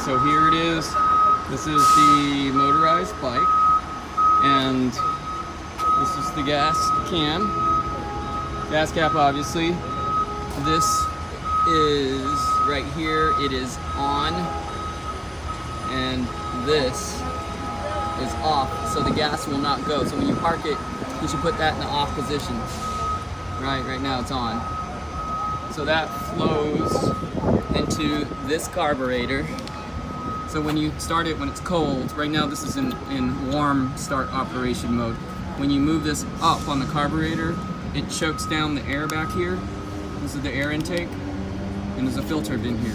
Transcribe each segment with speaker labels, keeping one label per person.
Speaker 1: So here it is. This is the motorized bike, and this is the gas cap, obviously. This is right here. It is on, and this is off, so the gas will not go. So when you park it, you should put that in the off position. Right now it's on. So that flows into this carburetor. So when you start it when it's cold, right now this is in warm start operation mode. When you move this up on the carburetor, it chokes down the air back here. This is the air intake, and there's a filter in here.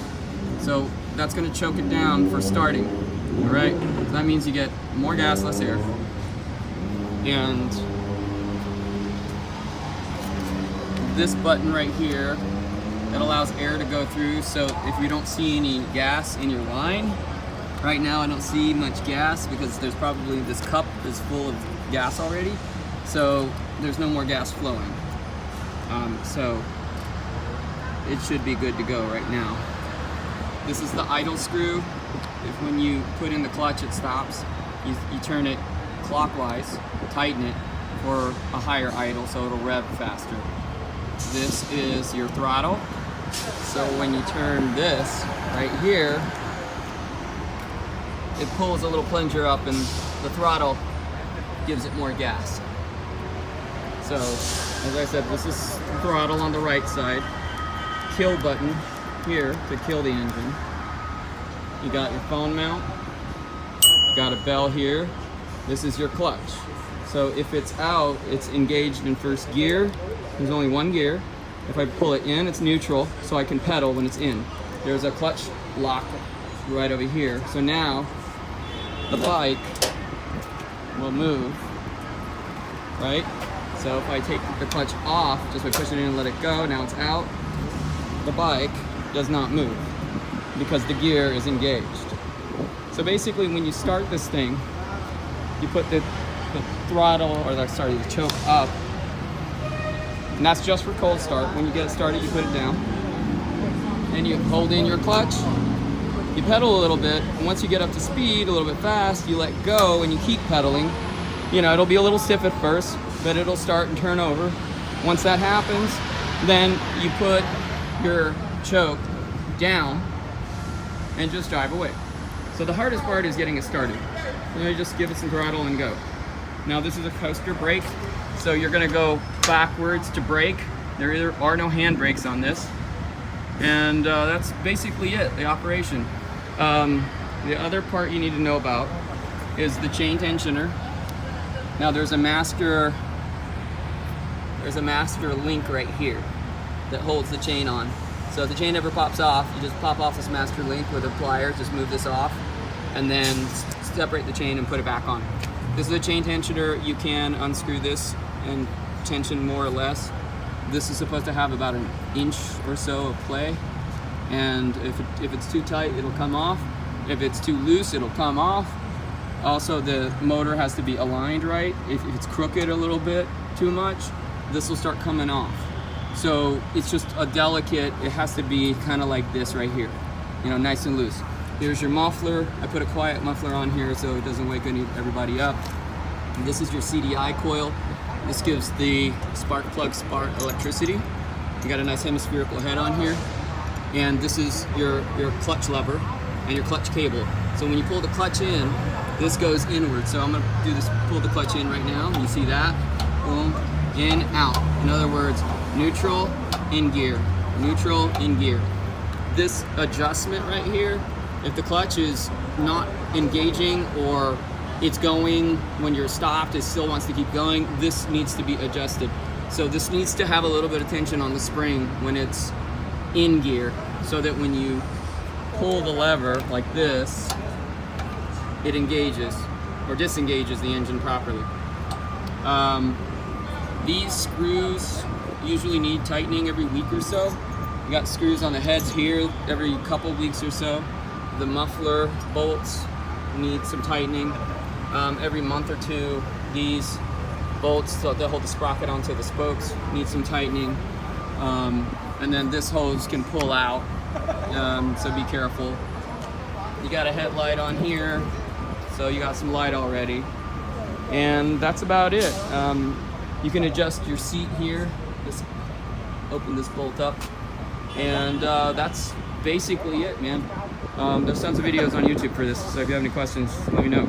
Speaker 1: So that's gonna choke it down for starting, all right? So that means you get more gas, less air. And this button right here, that allows air to go through, so if you don't see any gas in your line, right now I don't see much gas because there's probably, this cup is full of gas already, so there's no more gas flowing. So it should be good to go right now. This is the idle screw. If when you put in the clutch it stops, you turn it clockwise, tighten it for a higher idle so it'll rev faster. This is your throttle. So when you turn this right here, it pulls a little plunger up and the throttle gives it more gas. So as I said, this is the throttle on the right side. Kill button here to kill the engine. You got your phone mount. You got a bell here. This is your clutch. So if it's out, it's engaged in first gear. There's only one gear. If I pull it in, it's neutral, so I can pedal when it's in. There's a clutch lock right over here. So now the bike will move, right? So if I take the clutch off, just by pushing it in and let it go, now it's out, the bike does not move because the gear is engaged. So basically when you start this thing, you put the throttle, or the choke up, and that's just for cold start. When you get it started, you put it down, and you hold in your clutch, you pedal a little bit, and once you get up to speed, a little bit fast, you let go and you keep pedaling. You know, it'll be a little stiff at first, but it'll start and turn over. Once that happens, then you put your choke down and just drive away. So the hardest part is getting it started. You just give it some throttle and go. Now this is a coaster brake, so you're gonna go backwards to brake. There are no hand brakes on this. And that's basically it, the operation. The other part you need to know about is the chain tensioner. Now there's a master link right here that holds the chain on. So if the chain ever pops off, you just pop off this master link with a pliers, just move this off, and then separate the chain and put it back on. This is a chain tensioner. You can unscrew this and tension more or less. This is supposed to have about an inch or so of play, and if it's too tight, it'll come off. If it's too loose, it'll come off. Also, the motor has to be aligned right. If it's crooked a little bit too much, this will start coming off. So it's just a delicate, it has to be kind of like this right here, you know, nice and loose. Here's your muffler. I put a quiet muffler on here so it doesn't wake everybody up. And this is your CDI coil. This gives the spark plug electricity. You got a nice hemispherical head on here. And this is your clutch lever and your clutch cable. So when you pull the clutch in, this goes inward. So I'm gonna do this, pull the clutch in right now. You see that? Boom, in, out. In other words, neutral, in gear, neutral, in gear. This adjustment right here, if the clutch is not engaging or it's going when you're stopped, it still wants to keep going, this needs to be adjusted. So this needs to have a little bit of tension on the spring when it's in gear, so that when you pull the lever like this, it engages or disengages the engine properly. These screws usually need tightening every week or so. You got screws on the heads here every couple weeks or so. The muffler bolts need some tightening every month or two. These bolts, so they'll hold the sprocket onto the spokes, need some tightening. And then this hose can pull out, so be careful. You got a headlight on here, so you got some light already. And that's about it. You can adjust your seat here. Just open this bolt up. And that's basically it, man. There's tons of videos on YouTube for this, so if you have any questions, let me know.